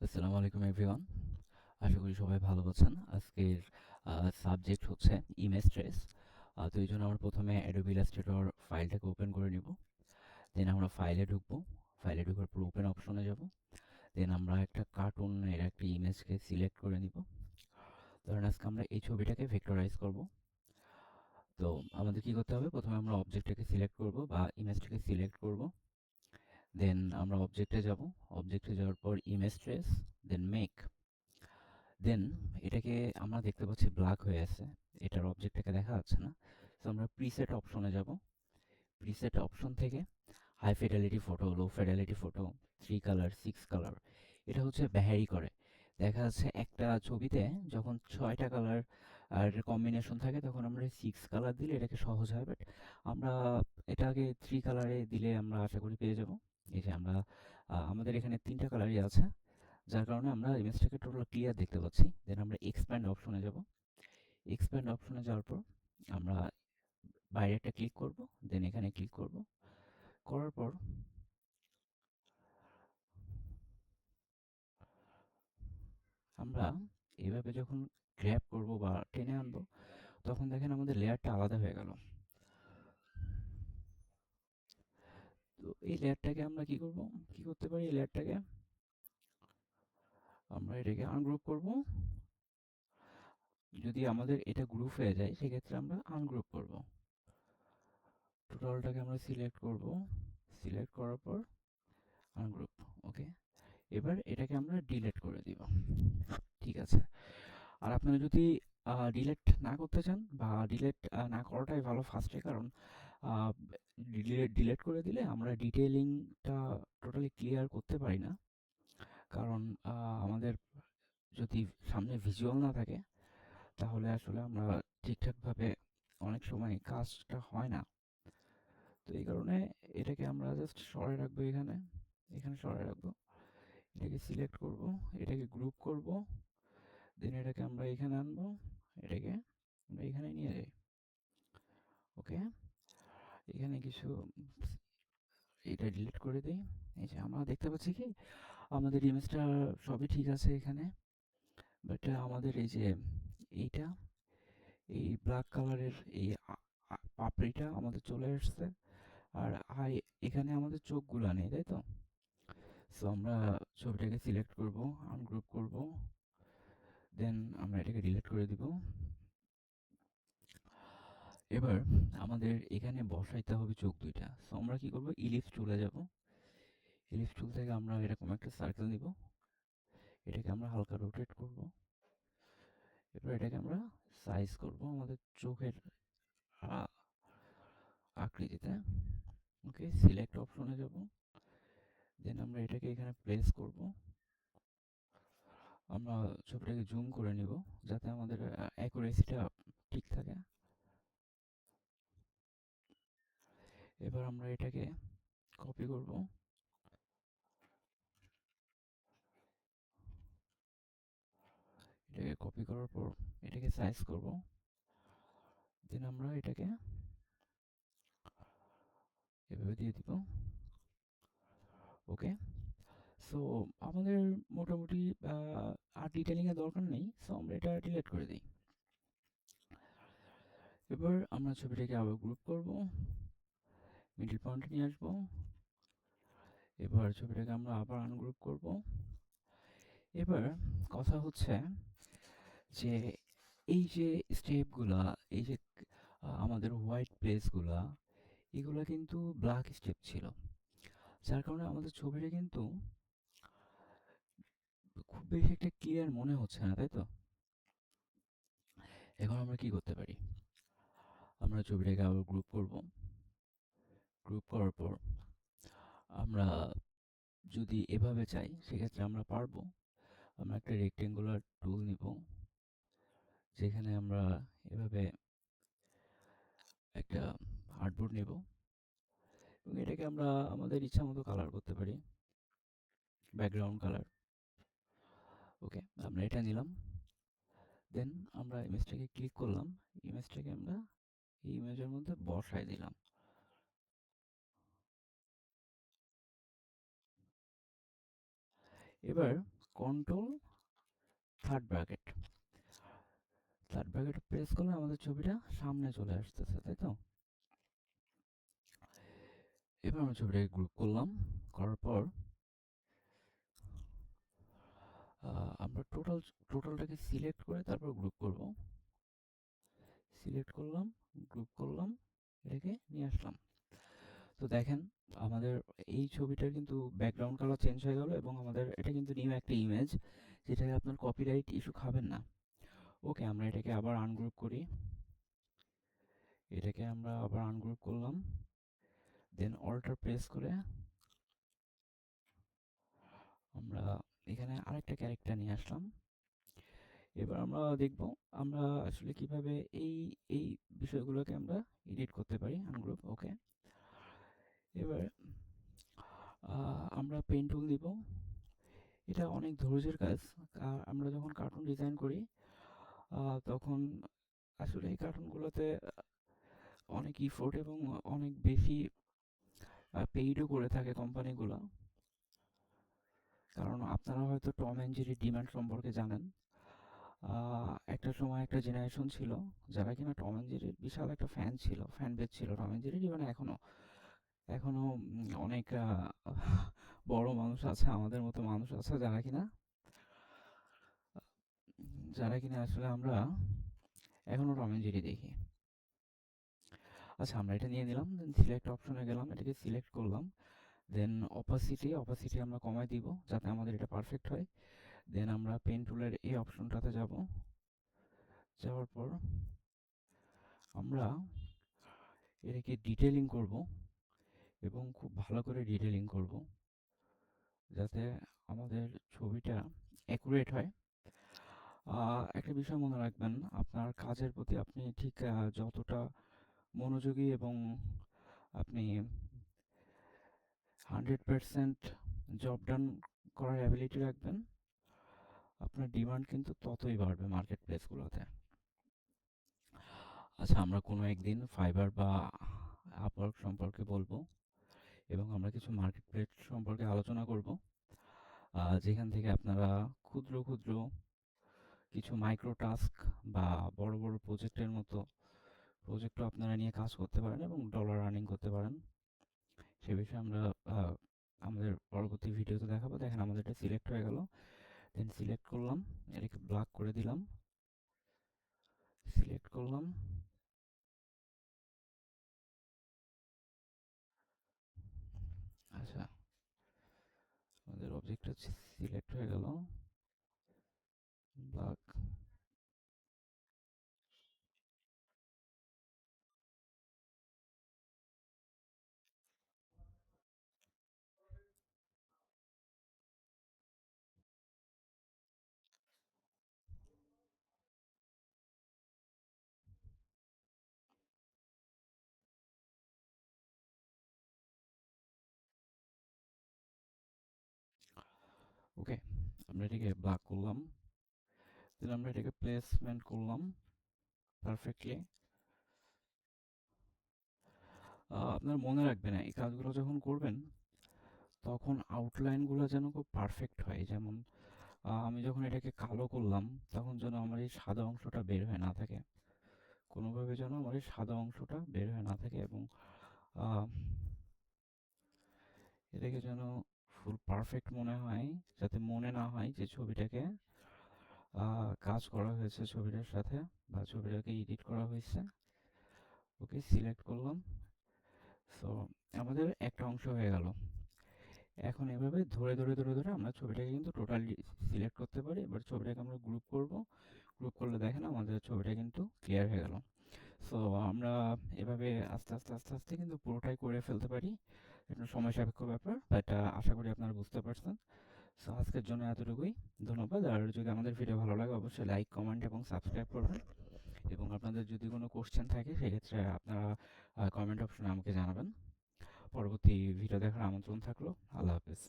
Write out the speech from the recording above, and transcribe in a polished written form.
আসসালামু আলাইকুম এভরিওয়ান। আশা করি সবাই ভালো আছেন। আজকের সাবজেক্ট হচ্ছে ইমেজ ট্রেস। তো এই জন্য আমরা প্রথমে অ্যাডোবি ইলাস্ট্রেটর ফাইলটাকে ওপেন করে নিব। দেন আমরা ফাইলে ঢুকবো। ফাইলে ঢোকার পর ওপেন অপশনে যাব। দেন আমরা একটা কার্টুনের একটা ইমেজকে সিলেক্ট করে নিব। ধরেন আজকে আমরা এই ছবিটাকে ভেক্টরাইজ করব। তো আমাদের কি করতে হবে? প্রথমে আমরা অবজেক্টটাকে সিলেক্ট করব বা ইমেজটাকে সিলেক্ট করব। দেন আমরা অবজেক্টে যাব। অবজেক্টে যাওয়ার পর ইমেজ ট্রেস, দেন মেক। দেন এটাকে আমরা দেখতে পাচ্ছি ব্ল্যাক হয়ে আছে, এটার অবজেক্টটাকে দেখা যাচ্ছে না। তো আমরা প্রিসেট অপশনে যাব। প্রিসেট অপশন থেকে হাই ফিডেলিটি ফটো, লো ফিডেলিটি ফটো, 3 কালার, 6 কালার, এটা হচ্ছে ভ্যারি করে। দেখা যাচ্ছে একটা ছবিতে যখন 6টা কালার আর কম্বিনেশন থাকে তখন আমরা 6 কালার দিলে এটাকে সহজ হয়, বাট আমরা এটাকে 3 কালারে দিলে আমরা আশা করি পেয়ে যাব। এই যে আমরা আমাদের এখানে 3টা কালারই আছে, যার কারণে আমরা ইমেজটাকে টোটাল ক্লিয়ার দেখতে পাচ্ছি। দেন আমরা এক্সপ্যান্ড অপশনে যাব। এক্সপ্যান্ড অপশনে যাওয়ার পর আমরা বাইরে একটা ক্লিক করব। দেন এখানে ক্লিক করব। করার পর আমরা এভাবে যখন গ্র্যাব করব বা টেনে আনবো, তখন দেখেন আমাদের লেয়ারটা আলাদা হয়ে গেল। তো এই লেয়ারটাকে আমরা কি করব, কি করতে পারি? এই লেয়ারটাকে আমরা এটাকে আনগ্রুপ করব। যদি আমাদের এটা গ্রুপ হয়ে যায় সেক্ষেত্রে আমরা আনগ্রুপ করব। টোটালটাকে আমরা সিলেক্ট করব। সিলেক্ট করার পর আনগ্রুপ। ওকে, এবার এটাকে আমরা ডিলিট করে দিব। ঠিক আছে। আর আপনারা যদি ডিলিট না করতে চান বা ডিলিট না করাটাই ভালো ফার্স্টে, কারণ ডিলিট করে দিলে আমরা ডিটেইলিংটা টোটালি ক্লিয়ার করতে পারি না। কারণ আমাদের যদি সামনে ভিজুয়াল না থাকে তাহলে আসলে আমরা ঠিকঠাকভাবে অনেক সময় কাজটা হয় না। তো এই কারণে এটাকে আমরা জাস্ট সরায় রাখবো, এখানে এখানে সরায় রাখবো। এটাকে সিলেক্ট করব, এটাকে গ্রুপ করব, দেন এটাকে আমরা এখানে আনবো, এটাকে আমরা এখানে নিয়ে যাই। ওকে, এখানে কিছু এটা ডিলিট করে দিই। এই যে আমরা দেখতে পাচ্ছি কি আমাদের ইমেজটা সবই ঠিক আছে এখানে, বাট আমাদের এই যে এইটা, এই ব্ল্যাক কালারের এই পাপড়িটা আমাদের চলে আসছে। আর আই এখানে আমাদের চোখগুলা নেই, তাই তো? সো আমরা ছবিটাকে সিলেক্ট করব, আনগ্রুপ করব, দেন আমরা এটাকে ডিলিট করে দিব। এবার আমাদের এখানে বসাইতে হবে চোখ দুইটা। সো আমরা কি করব, ইলিপস টুলে যাব। ইলিপস টুল থেকে আমরা এরকম একটা সার্কেল নিব, এটাকে আমরা হালকা রোটেট করব। এবার এটাকে আমরা সাইজ করব আমাদের চোখের আ- আকৃতিতে। ওকে, সিলেক্ট অপশনে যাব। দেন আমরা এটাকে এখানে প্লেস করব। আমরা ছবিটাকে জুম করে নিব যাতে আমাদের অ্যাকুরেসিটা ঠিক থাকে। এবার আমরা এটাকে কপি করব। এটাকে কপি করার পর এটাকে সাইজ করব। দেন আমরা এটাকে এভাবে দিয়ে দিব। ওকে, সো আমাদের মোটামুটি আর ডিটেলিং এর দরকার নেই, সো আমরা এটা ডিলিট করে দিই। এবার আমরা ছবিটাকে আবার গ্রুপ করব, মিডল পয়েন্টে নিয়ে আসবো। এবার ছবিটাকে আমরা আবার আনগ্রুপ করব। এবার কথা হচ্ছে যে এই যে স্টেপগুলা, এই যে আমাদের হোয়াইট প্লেসগুলা, এগুলা কিন্তু ব্ল্যাক স্টেপ ছিল, যার কারণে আমাদের ছবিটা কিন্তু খুব বেশি একটা ক্লিয়ার মনে হচ্ছে না, তাই তো? এখন আমরা কি করতে পারি? আমরা ছবিটাকে আবার গ্রুপ করব। গ্রুপ করার পর আমরা যদি এভাবে চাই সেক্ষেত্রে আমরা পারবো। আমরা একটা রেক্টেঙ্গুলার টুল নিব, যেখানে আমরা এভাবে একটা আর্টবোর্ড নেব এবং এটাকে আমরা আমাদের ইচ্ছা মতো কালার করতে পারি, ব্যাকগ্রাউন্ড কালার। ওকে, আমরা এটা নিলাম। দেন আমরা ইমেজটাকে ক্লিক করলাম, ইমেজটাকে আমরা এই ইমেজের মধ্যে বসায় দিলাম। এবার কন্ট্রোল থার্ড ব্র্যাকেট প্রেস করলে আমাদের ছবিটা সামনে চলে আসতেছে, তাই তো? এবার আমরা ছবিটাকে গ্রুপ করলাম, করার পর আমরা টোটালটাকে সিলেক্ট করে তারপর গ্রুপ করব। সিলেক্ট করলাম, গ্রুপ করলাম, এটাকে নিয়ে আসলাম। তো দেখেন আমাদের এই ছবিটার কিন্তু ব্যাকগ্রাউন্ড কালার চেঞ্জ হয়ে গেল এবং আমাদের এটা কিন্তু নিউ একটা ইমেজ, যেটাকে আপনার কপিরাইট ইস্যু খাবেন না। ওকে, আমরা এটাকে আবার আনগ্রুপ করি। এটাকে আমরা আবার আনগ্রুপ করলাম, দেন অল্টার প্রেস করে আমরা এখানে আরেকটা ক্যারেক্টার নিয়ে আসলাম। এবার আমরা দেখব আমরা আসলে কিভাবে এই এই বিষয়গুলোকে আমরা এডিট করতে পারি। আনগ্রুপ, ওকে। এবার আমরা পেন টুল দিব। এটা অনেক ধৈর্যের কাজ। আমরা যখন কার্টুন ডিজাইন করি তখন আসলে এই কার্টুনগুলোতে অনেক ইফোর্ট এবং অনেক বেশি পেইডও করে থাকে কোম্পানিগুলো। কারণ আপনারা হয়তো টম অ্যান্ড জেরির ডিমান্ড সম্পর্কে জানেন। একটা সময় একটা জেনারেশন ছিল যারা কিনা টম অ্যান্ড জেরির বিশাল একটা ফ্যান বেজ ছিল টম অ্যান্ড জেরির। মানে এখনো অনেক বড় মানুষ আছে, আমাদের মতো মানুষ আছে যারা কিনা আসলে আমরা এখনো টম অ্যান্ড জেরি দেখি। আচ্ছা, আমরা এটা নিয়ে নিলাম, দেন সিলেক্ট অপশনে গেলাম, এটাকে সিলেক্ট করলাম, দেন অপাসিটি আমরা কমাই দিব যাতে আমাদের এটা পারফেক্ট হয়। দেন আমরা পেন টুলের এই অপশনটাতে যাওয়ার পর আমরা এটাকে ডিটেলিং করব এবং খুব ভালো করে ডিটেলিং করব যাতে আমাদের ছবিটা অ্যাকুরেট হয়। একটা বিষয় মনে রাখবেন, আপনার কাজের প্রতি আপনি ঠিক যতটা মনোযোগী এবং আপনি 100% জব ডান করার অ্যাবিলিটি রাখবেন, আপনার ডিমান্ড কিন্তু ততই বাড়বে মার্কেট প্লেসগুলোতে। আচ্ছা, আমরা কোনো একদিন ফাইবার বা আপওয়ার্ক সম্পর্কে বলবো এবং আমরা কিছু মার্কেট প্লেস সম্পর্কে আলোচনা করব, যেখান থেকে আপনারা ক্ষুদ্র ক্ষুদ্র কিছু মাইক্রো টাস্ক বা বড় বড় প্রজেক্টের মতো প্রজেক্টও আপনারা নিয়ে কাজ করতে পারেন এবং ডলার আর্নিং করতে পারেন। সে বিষয়ে আমরা আমাদের পরবর্তী ভিডিওতে দেখাবো। দেখেন আমাদের এটা সিলেক্ট হয়ে গেল, দেন সিলেক্ট করলাম, এটাকে ব্ল্যাক করে দিলাম, সিলেক্ট করলাম। আচ্ছা, আমাদের অবজেক্টটা সিলেক্ট হয়ে গেল, ব্ল্যাক। ওকে, আমরা এটাকে ব্ল্যাক করলাম, দেন আমরা এটাকে প্লেসমেন্ট করলাম পারফেক্টলি। আপনার মনে রাখবেন এই কাজগুলো যখন করবেন তখন আউটলাইনগুলো যেন খুব পারফেক্ট হয়। যেমন আমি যখন এটাকে কালো করলাম তখন যেন আমার এই সাদা অংশটা বের হয়ে না থাকে, কোনোভাবে যেন আমার এই সাদা অংশটা বের হয়ে না থাকে এবং এটাকে যেন ফুল পারফেক্ট মনে হয়, যাতে মনে না হয় যে ছবিটাকে কাজ করা হয়েছে ছবিটার সাথে বা ছবিটাকে এডিট করা হয়েছে। ওকে, সিলেক্ট করলাম। সো আমাদের একটা অংশ হয়ে গেল। এখন এভাবে ধরে ধরে ধরে ধরে আমরা ছবিটাকে কিন্তু টোটালি সিলেক্ট করতে পারি। এবার ছবিটাকে আমরা গ্রুপ করব, গ্রুপ করলে দেখেন আমাদের ছবিটা কিন্তু ক্লিয়ার হয়ে গেল। সো আমরা এভাবে আস্তে আস্তে আস্তে আস্তে কিন্তু পুরোটাই করে ফেলতে পারি। এটা সময় সাপেক্ষ ব্যাপার, বাট আশা করি আপনারা বুঝতে পারছেন। সো আজকের জন্য এতটুকুই, ধন্যবাদ। আর যদি আমাদের ভিডিও ভালো লাগে অবশ্যই লাইক, কমেন্ট এবং সাবস্ক্রাইব করবেন এবং আপনাদের যদি কোনো কোশ্চেন থাকে সেক্ষেত্রে আপনারা কমেন্ট অপশনে আমাকে জানাবেন। পরবর্তী ভিডিও দেখার আমন্ত্রণ থাকলো। আল্লাহ হাফেজ।